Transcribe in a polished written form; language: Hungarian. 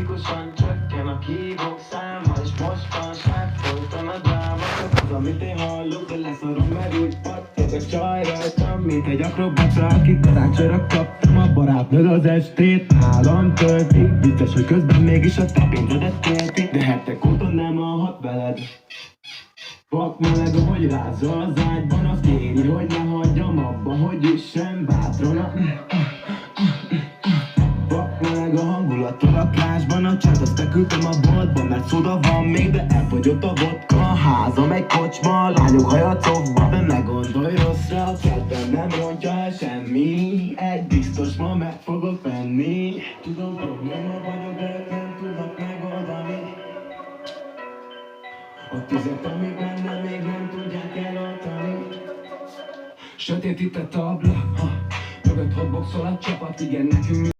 Drasztikusan csökken a hívók száma, és mostanság folyton a dráma. Csak az, amit én hallok, de leszarom, mert úgy pattog a csaj rajtam, mint egy akrobata, aki karácsonyra kaptam a barátnőd az estét. Nálam tölti, vicces, hogy közben mégis a te pénzedet kérti, de hetek óta nem alhat veled. Vak meleg, ahogy rázza az ágyban, azt kéri, hogy ne hagyjam abba, hogy üssen bátran. Vak meleg a hangulat a lakásban, a csát azt beküldtem a boltba, mert szóda van még, de elfogyott a vodka. A házam egy kocsma, a lányok haja cofba, de ne gondolj rosszra, a kedvem nem rontja el semmi. Egy biztos ma meg fogok venni. Tudom, probléma vagyok, de nem tudok megoldani. A tüzet, ami benne még nem tudják eloltani. Sötét itt a tabla, mögött hotboxol a csapat, igen, nekünk